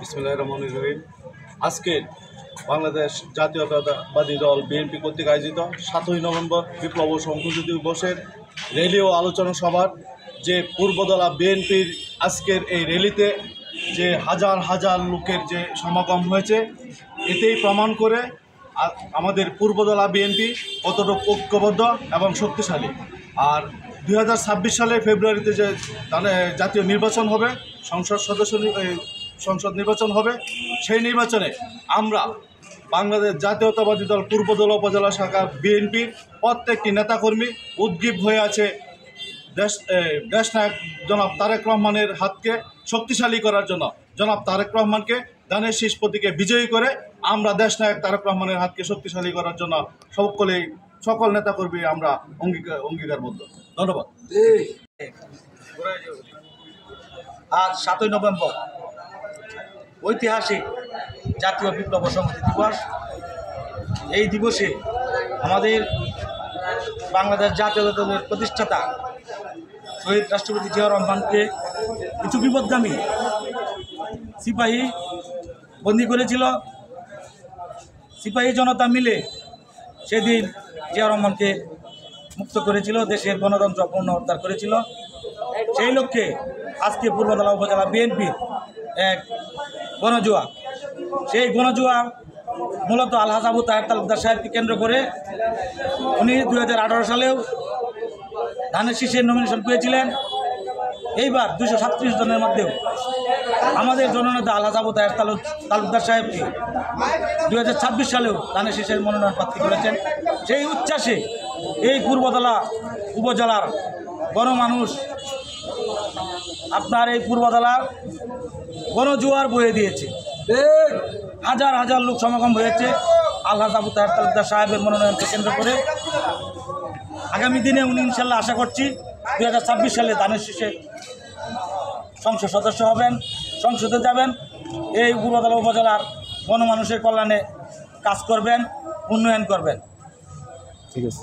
বিসমিল্লাহির রহমানির রহিম। আজকের বাংলাদেশ জাতীয়তাবাদী দল বিএনপি কর্তৃক আয়োজিত 7ই নভেম্বর বিপ্লব ও সংহতি দিবসের র্যালি ও আলোচনা সভার যে পূর্বদলা বিএনপির আজকের এই র্যালিতে যে হাজার হাজার লোকের যে সমাগম হয়েছে, এতেই প্রমাণ করে আমাদের পূর্বদলা বিএনপি কতটুকু ঐক্যবদ্ধ এবং শক্তিশালী। আর 2026 সালের ফেব্রুয়ারিতে যে জাতীয় নির্বাচন হবে, সংসদ নির্বাচন হবে, সেই নির্বাচনে আমরা বাংলাদেশ জাতীয়তাবাদী দল পূর্বদলা উপজেলা শাখার বিএনপির প্রত্যেকটি নেতাকর্মী উদ্গ্রীব হয়ে আছে দেশনায়ক জনাব তারেক রহমানের হাতকে শক্তিশালী করার জন্য। জনাব তারেক রহমানকে ধানের শীষ প্রতীকে বিজয়ী করে আমরা দেশনায়ক তারেক রহমানের হাতকে শক্তিশালী করার জন্য সকল নেতাকর্মী আমরা অঙ্গীকারবদ্ধ। ধন্যবাদ। আজ 7ই নভেম্বর ঐতিহাসিক জাতীয় বিপ্লব ও সংহতি দিবস। এই দিবসে আমাদের বাংলাদেশ জাতীয়তাবাদী দলের প্রতিষ্ঠাতা শহীদ রাষ্ট্রপতি জিয়া রহমানকে কিছু বিপদগামী সিপাহী বন্দী করেছিল। সিপাহী জনতা মিলে সেদিন জিয়া রহমানকে মুক্ত করেছিল, দেশের গণতন্ত্র পুনরুদ্ধার করেছিল। সেই লক্ষ্যে আজকে পূর্বদলা উপজেলা বিএনপির এক গণজোয়া, সেই গণজোয়া মূলত আলহাজ আবু তাহের তালুকদার সাহেবকে কেন্দ্র করে উনি 2018 সালেও ধানের শীষের নমিনেশন পেয়েছিলেন। এইবার 237 জনের মধ্যেও আমাদের জননেতা আলহাজ আবু তাহের তালুকদার সাহেবকে 2026 সালেও ধানের শীষের মনোনয়ন প্রার্থী করেছেন। সেই উচ্ছ্বাসে এই পূর্বদলা উপজেলার গণমানুষ আপনার এই পূর্বদলার গণজোয়ার বয়ে দিয়েছে। হাজার হাজার লোক সমাগম হয়েছে আলহাজ আবু তাহের তালুকদার সাহেবের মনোনয়নকে কেন্দ্র করে। আগামী দিনে উনি ইনশাল্লাহ আশা করছি 2026 সালে ধানের শীষে সংসদ সদস্য হবেন, সংসদে যাবেন, এই পূর্বদলা উপজেলার গণমানুষের কল্যাণে কাজ করবেন, উন্নয়ন করবেন। ঠিক আছে।